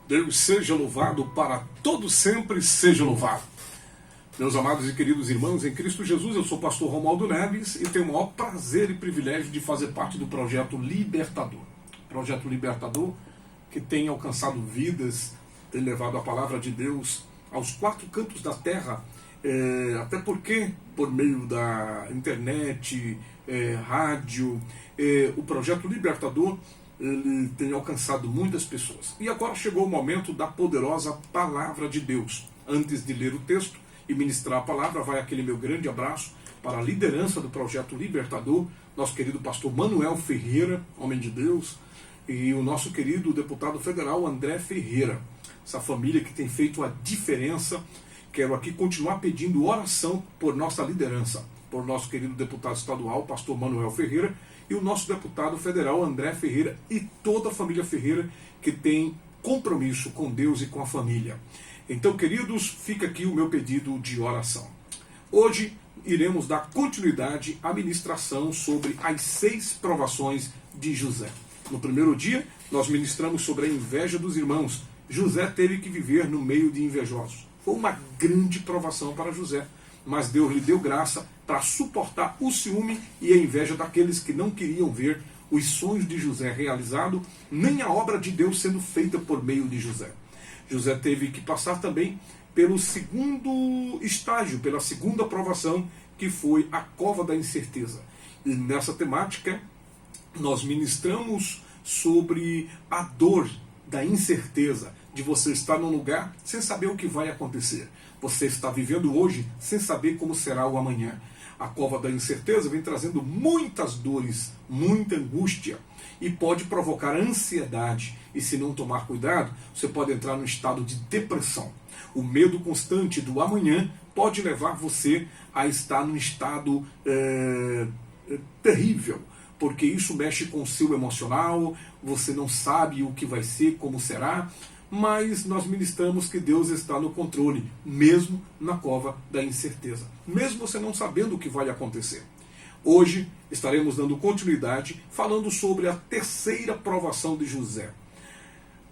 Deus seja louvado para todo sempre, seja louvado. Meus amados e queridos irmãos em Cristo Jesus, eu sou o pastor Romualdo Neves e tenho o maior prazer e privilégio de fazer parte do projeto Libertador. Projeto Libertador que tem alcançado vidas, tem levado a palavra de Deus aos quatro cantos da terra, até porque por meio da internet, rádio, o projeto Libertador ele tem alcançado muitas pessoas. E agora chegou o momento da poderosa palavra de Deus. Antes de ler o texto e ministrar a palavra, vai aquele meu grande abraço para a liderança do projeto Libertador, nosso querido pastor Manuel Ferreira, homem de Deus, e o nosso querido deputado federal André Ferreira. Essa família que tem feito a diferença. Quero aqui continuar pedindo oração por nossa liderança, por nosso querido deputado estadual, pastor Manuel Ferreira, e o nosso deputado federal André Ferreira e toda a família Ferreira que tem compromisso com Deus e com a família. Então, queridos, fica aqui o meu pedido de oração. Hoje iremos dar continuidade à ministração sobre as 6 provações de José. No primeiro dia, nós ministramos sobre a inveja dos irmãos. José teve que viver no meio de invejosos. Foi uma grande provação para José, mas Deus lhe deu graça para suportar o ciúme e a inveja daqueles que não queriam ver os sonhos de José realizados, nem a obra de Deus sendo feita por meio de José. José teve que passar também pelo segundo estágio, pela segunda provação, que foi a cova da incerteza. E nessa temática, nós ministramos sobre a dor da incerteza, de você estar num lugar sem saber o que vai acontecer. Você está vivendo hoje sem saber como será o amanhã. A cova da incerteza vem trazendo muitas dores, muita angústia e pode provocar ansiedade. E se não tomar cuidado, você pode entrar num estado de depressão. O medo constante do amanhã pode levar você a estar num estado terrível, porque isso mexe com o seu emocional, você não sabe o que vai ser, como será, mas nós ministramos que Deus está no controle, mesmo na cova da incerteza, mesmo você não sabendo o que vai acontecer. Hoje estaremos dando continuidade, falando sobre a terceira provação de José.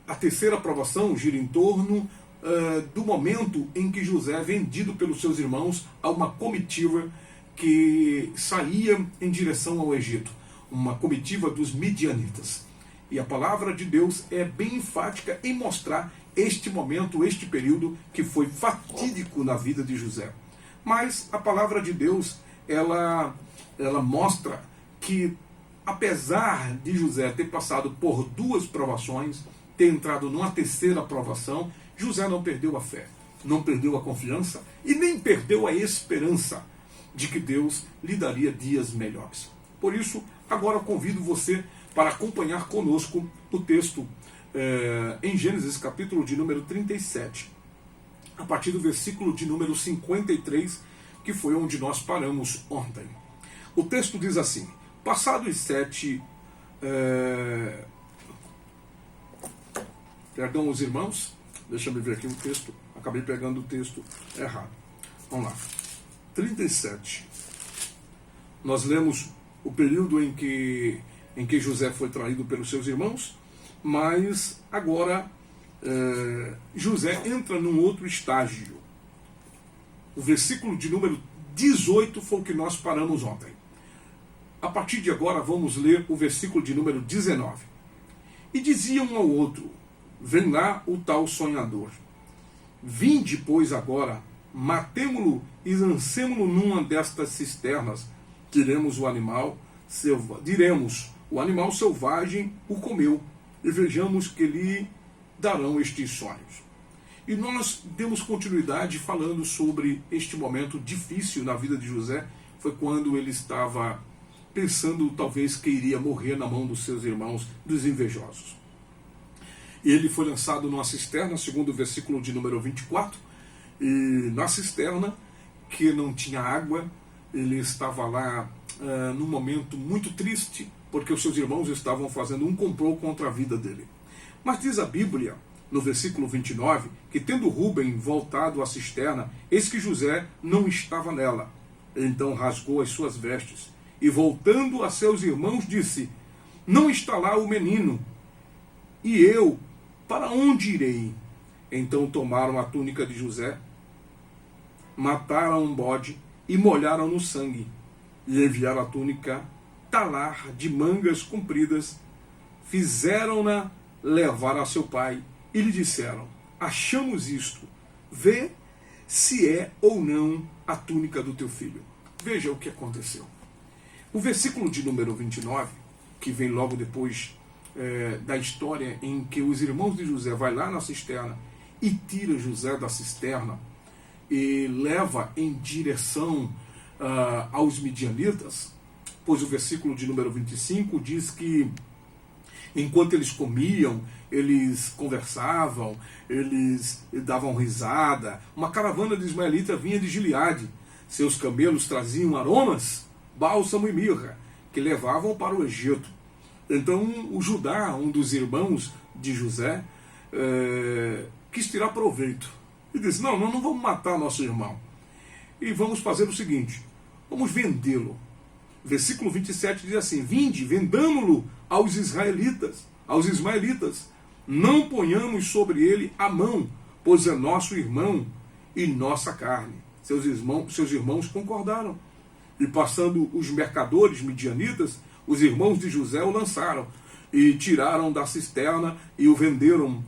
A terceira provação gira em torno do momento em que José é vendido pelos seus irmãos a uma comitiva que saía em direção ao Egito, uma comitiva dos midianitas. E a palavra de Deus é bem enfática em mostrar este momento, este período que foi fatídico na vida de José. Mas a palavra de Deus, ela mostra que, apesar de José ter passado por 2 provações, ter entrado numa terceira provação, José não perdeu a fé, não perdeu a confiança e nem perdeu a esperança de que Deus lhe daria dias melhores. Por isso, agora eu convido você para acompanhar conosco o texto em Gênesis, capítulo de número 37, a partir do versículo de número 53, que foi onde nós paramos ontem. O texto diz assim: passados 7... Perdão os irmãos, deixa eu ver aqui o texto, acabei pegando o texto errado. Vamos lá. 37. Nós lemos o período em que José foi traído pelos seus irmãos, mas agora José entra num outro estágio. O versículo de número 18 foi o que nós paramos ontem. A partir de agora vamos ler o versículo de número 19. E dizia um ao outro: vem lá o tal sonhador. Vinde, pois, agora, matemo-lo e lancemo-lo numa destas cisternas. Diremos, o animal selvagem o comeu, e vejamos que lhe darão estes sonhos. E nós demos continuidade falando sobre este momento difícil na vida de José. Foi quando ele estava pensando talvez que iria morrer na mão dos seus irmãos, dos invejosos. Ele foi lançado numa cisterna, segundo o versículo de número 24, e na cisterna, que não tinha água, ele estava lá num momento muito triste, porque os seus irmãos estavam fazendo um complô contra a vida dele. Mas diz a Bíblia, no versículo 29, que tendo Rúben voltado à cisterna, eis que José não estava nela. Então rasgou as suas vestes, e voltando a seus irmãos disse: não está lá o menino, e eu para onde irei? Então tomaram a túnica de José, mataram um bode e molharam no sangue, e enviaram a túnica talar de mangas compridas, fizeram-na levar a seu pai, e lhe disseram: achamos isto, vê se é ou não a túnica do teu filho. Veja o que aconteceu. O versículo de número 29, que vem logo depois da história em que os irmãos de José vai lá na cisterna e tira José da cisterna e leva em direção aos midianitas, pois o versículo de número 25 diz que enquanto eles comiam, eles conversavam, eles davam risada, uma caravana de ismaelitas vinha de Gileade. Seus camelos traziam aromas, bálsamo e mirra, que levavam para o Egito. Então o Judá, um dos irmãos de José, quis tirar proveito. E disse: não vamos matar nosso irmão. E vamos fazer o seguinte, vamos vendê-lo. Versículo 27 diz assim: vinde, vendamo-lo aos israelitas, aos ismaelitas. Não ponhamos sobre ele a mão, pois é nosso irmão e nossa carne. Seus irmãos concordaram. E passando os mercadores midianitas, os irmãos de José o lançaram e tiraram da cisterna e o venderam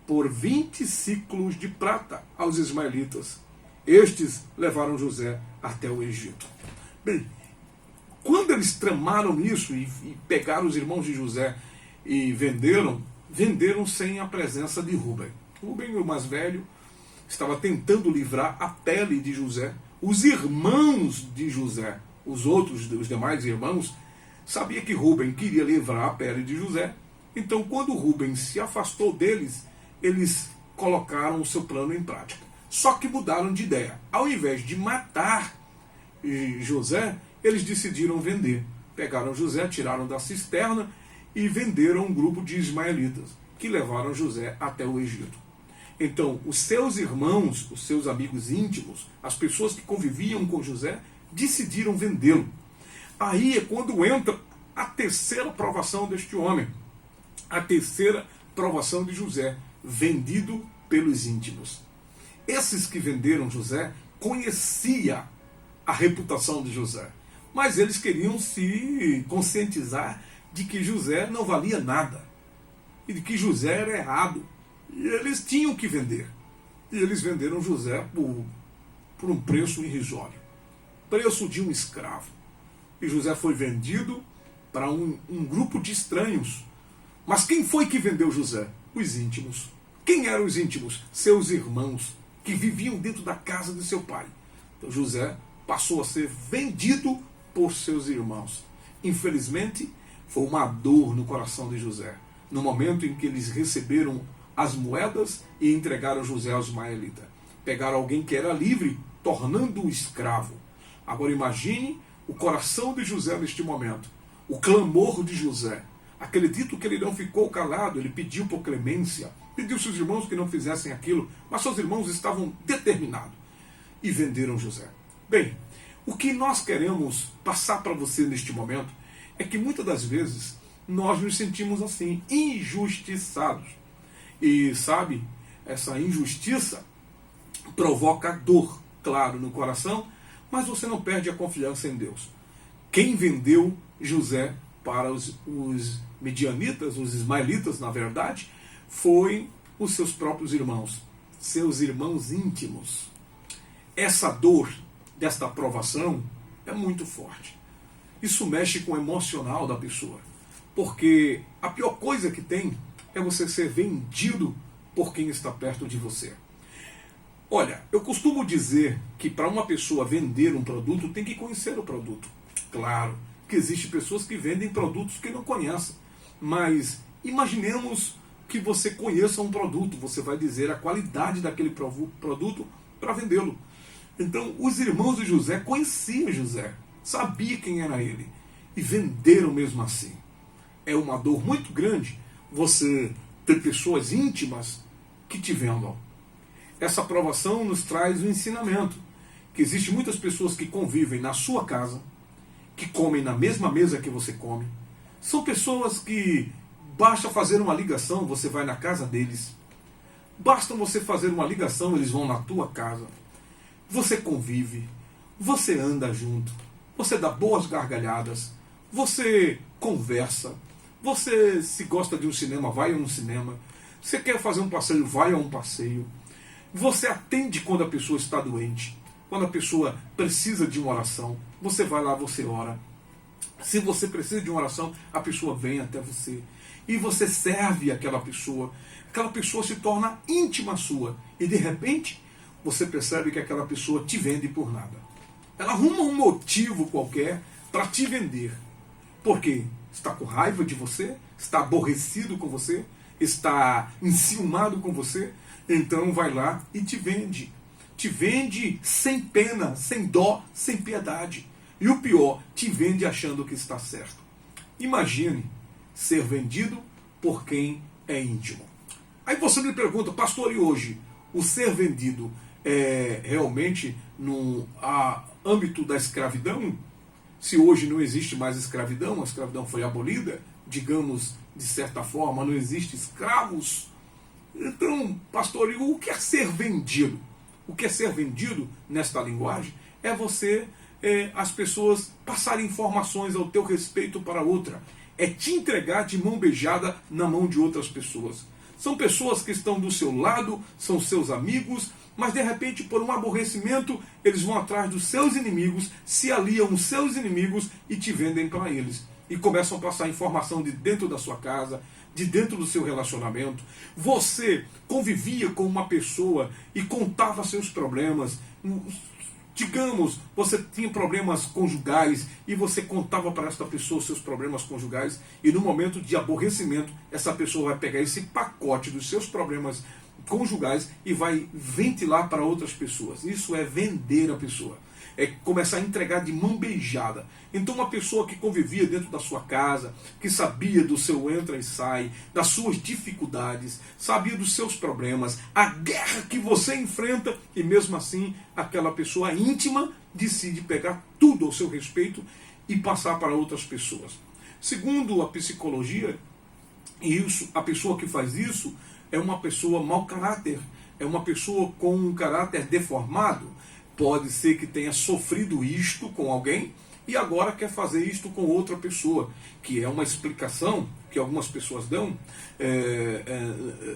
por 20 ciclos de prata aos ismaelitas. Estes levaram José até o Egito. Bem, quando eles tramaram isso e pegaram os irmãos de José e venderam sem a presença de Rúben. Rúben, o mais velho, estava tentando livrar a pele de José. Os irmãos de José, os demais irmãos, sabiam que Rúben queria livrar a pele de José. Então, quando Rúben se afastou deles, eles colocaram o seu plano em prática. Só que mudaram de ideia. Ao invés de matar José, eles decidiram vender. Pegaram José, tiraram da cisterna e venderam um grupo de ismaelitas, que levaram José até o Egito. Então, os seus irmãos, os seus amigos íntimos, as pessoas que conviviam com José, decidiram vendê-lo. Aí é quando entra a terceira provação deste homem. A terceira provação de José, vendido pelos íntimos. Esses que venderam José conheciam a reputação de José, mas eles queriam se conscientizar de que José não valia nada e de que José era errado. E eles tinham que vender. E eles venderam José por um preço irrisório. Preço de um escravo. E José foi vendido para um grupo de estranhos. Mas quem foi que vendeu José? Os íntimos. Quem eram os íntimos? Seus irmãos, que viviam dentro da casa de seu pai. Então José passou a ser vendido por seus irmãos. Infelizmente, foi uma dor no coração de José, no momento em que eles receberam as moedas e entregaram José aos ismaelitas. Pegaram alguém que era livre, tornando-o escravo. Agora imagine o coração de José neste momento, o clamor de José. Acredito que ele não ficou calado, ele pediu por clemência, pediu seus irmãos que não fizessem aquilo, mas seus irmãos estavam determinados e venderam José. Bem, o que nós queremos passar para você neste momento é que muitas das vezes nós nos sentimos assim, injustiçados. E sabe, essa injustiça provoca dor, claro, no coração, mas você não perde a confiança em Deus. Quem vendeu José para os midianitas, os ismaelitas, na verdade, foi os seus próprios irmãos, seus irmãos íntimos. Essa dor desta provação é muito forte. Isso mexe com o emocional da pessoa, porque a pior coisa que tem é você ser vendido por quem está perto de você. Olha, eu costumo dizer que para uma pessoa vender um produto tem que conhecer o produto. Claro que existem pessoas que vendem produtos que não conhecem, mas imaginemos que você conheça um produto, você vai dizer a qualidade daquele produto para vendê-lo. Então, os irmãos de José conheciam José, sabiam quem era ele, e venderam mesmo assim. É uma dor muito grande você ter pessoas íntimas que te vendam. Essa provação nos traz um ensinamento, que existem muitas pessoas que convivem na sua casa, que comem na mesma mesa que você come. São pessoas que Basta fazer uma ligação, você vai na casa deles. Basta você fazer uma ligação, eles vão na tua casa. Você convive, você anda junto, você dá boas gargalhadas, você conversa, você, se gosta de um cinema, vai a um cinema. Você quer fazer um passeio, vai a um passeio. Você atende quando a pessoa está doente, quando a pessoa precisa de uma oração, você vai lá, você ora. Se você precisa de uma oração, a pessoa vem até você. E você serve aquela pessoa se torna íntima sua. E de repente, você percebe que aquela pessoa te vende por nada. Ela arruma um motivo qualquer para te vender. Por quê? Está com raiva de você? Está aborrecido com você? Está enciumado com você? Então vai lá e te vende. Te vende sem pena, sem dó, sem piedade. E o pior, te vende achando que está certo. Imagine ser vendido por quem é íntimo. Aí você me pergunta, pastor, e hoje o ser vendido é realmente no âmbito da escravidão? Se hoje não existe mais escravidão, a escravidão foi abolida, digamos, de certa forma, não existe escravos. Então, pastor, e o que é ser vendido? O que é ser vendido nesta linguagem é você, as pessoas passarem informações ao teu respeito para outra. É te entregar de mão beijada na mão de outras pessoas. São pessoas que estão do seu lado, são seus amigos, mas de repente, por um aborrecimento, eles vão atrás dos seus inimigos, se aliam aos seus inimigos e te vendem para eles. E começam a passar informação de dentro da sua casa, de dentro do seu relacionamento. Você convivia com uma pessoa e contava seus problemas. Digamos, você tinha problemas conjugais e você contava para esta pessoa os seus problemas conjugais, e no momento de aborrecimento, essa pessoa vai pegar esse pacote dos seus problemas conjugais e vai ventilar para outras pessoas. Isso é vender a pessoa. É começar a entregar de mão beijada. Então uma pessoa que convivia dentro da sua casa, que sabia do seu entra e sai, das suas dificuldades, sabia dos seus problemas, a guerra que você enfrenta, e mesmo assim aquela pessoa íntima decide pegar tudo ao seu respeito e passar para outras pessoas. Segundo a psicologia, a pessoa que faz isso é uma pessoa mau caráter, é uma pessoa com um caráter deformado. Pode ser que tenha sofrido isto com alguém e agora quer fazer isto com outra pessoa, que é uma explicação que algumas pessoas dão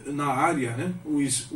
na área, né? os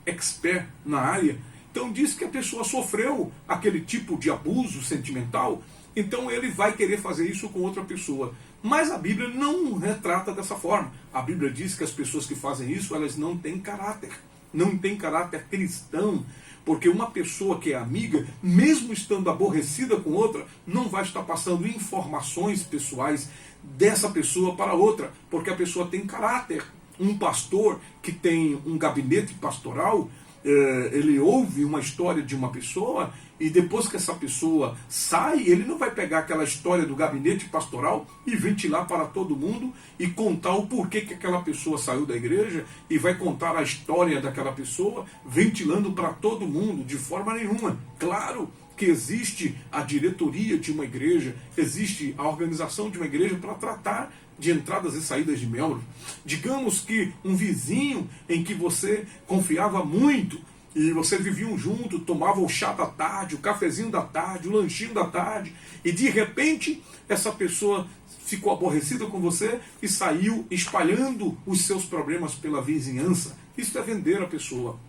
experts na área. Então diz que a pessoa sofreu aquele tipo de abuso sentimental, então ele vai querer fazer isso com outra pessoa. Mas a Bíblia não retrata dessa forma. A Bíblia diz que as pessoas que fazem isso, elas não têm caráter. Não têm caráter cristão. Porque uma pessoa que é amiga, mesmo estando aborrecida com outra, não vai estar passando informações pessoais dessa pessoa para outra. Porque a pessoa tem caráter. Um pastor que tem um gabinete pastoral, ele ouve uma história de uma pessoa e depois que essa pessoa sai, ele não vai pegar aquela história do gabinete pastoral e ventilar para todo mundo e contar o porquê que aquela pessoa saiu da igreja e vai contar a história daquela pessoa ventilando para todo mundo, de forma nenhuma. Claro que existe a diretoria de uma igreja, existe a organização de uma igreja para tratar de entradas e saídas de membros. Digamos que um vizinho em que você confiava muito e vocês viviam junto, tomavam o chá da tarde, o cafezinho da tarde, o lanchinho da tarde, e de repente essa pessoa ficou aborrecida com você e saiu espalhando os seus problemas pela vizinhança. Isso é vender a pessoa.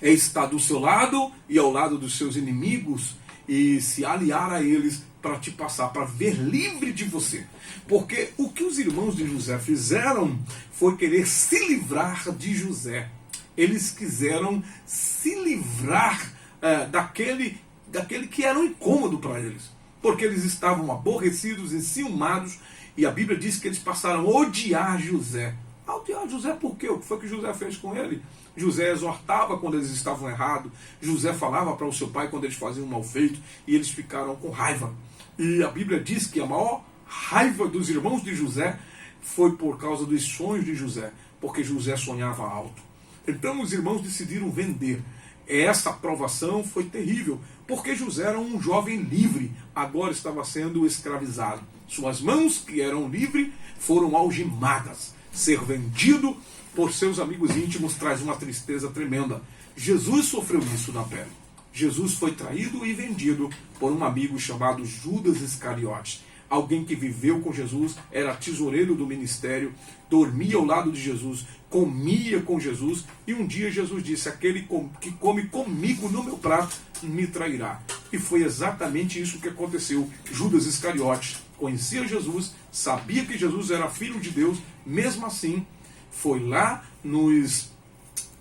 É estar do seu lado e ao lado dos seus inimigos e se aliar a eles para te passar, para ver livre de você. Porque o que os irmãos de José fizeram foi querer se livrar de José. Eles quiseram se livrar daquele que era um incômodo para eles. Porque eles estavam aborrecidos, enciumados, e a Bíblia diz que eles passaram a odiar José. A odiar José por quê? O que foi que José fez com ele? José exortava quando eles estavam errados. José falava para o seu pai quando eles faziam mal feito, e eles ficaram com raiva. E a Bíblia diz que a maior raiva dos irmãos de José foi por causa dos sonhos de José, porque José sonhava alto. Então os irmãos decidiram vender. Essa provação foi terrível, porque José era um jovem livre, agora estava sendo escravizado. Suas mãos, que eram livres, foram algemadas. Ser vendido por seus amigos íntimos traz uma tristeza tremenda. Jesus sofreu isso na pele. Jesus foi traído e vendido por um amigo chamado Judas Iscariotes. Alguém que viveu com Jesus, era tesoureiro do ministério, dormia ao lado de Jesus, comia com Jesus, e um dia Jesus disse: aquele que come comigo no meu prato me trairá. E foi exatamente isso que aconteceu. Judas Iscariotes conhecia Jesus, sabia que Jesus era filho de Deus, mesmo assim foi lá nos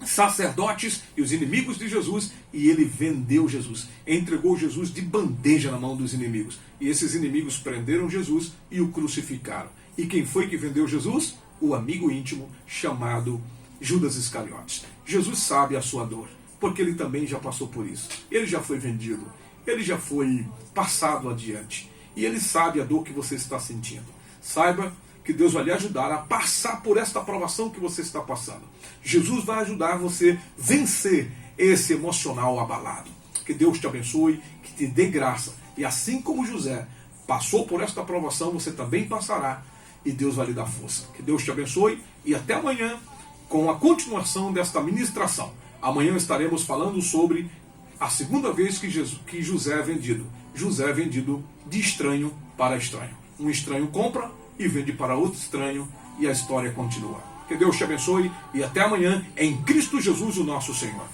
sacerdotes e os inimigos de Jesus, e ele vendeu Jesus, entregou Jesus de bandeja na mão dos inimigos, e esses inimigos prenderam Jesus e o crucificaram. E quem foi que vendeu Jesus? O amigo íntimo chamado Judas Iscariotes. Jesus sabe a sua dor, porque ele também já passou por isso. Ele já foi vendido, ele já foi passado adiante, e ele sabe a dor que você está sentindo. Saiba que Deus vai lhe ajudar a passar por esta provação que você está passando. Jesus vai ajudar você a vencer esse emocional abalado. Que Deus te abençoe, que te dê graça. E assim como José passou por esta provação, você também passará. E Deus vai lhe dar força. Que Deus te abençoe e até amanhã com a continuação desta ministração. Amanhã estaremos falando sobre a segunda vez que José é vendido. José é vendido de estranho para estranho. Um estranho compra e vende para outro estranho, e a história continua. Que Deus te abençoe e até amanhã em Cristo Jesus, o nosso Senhor.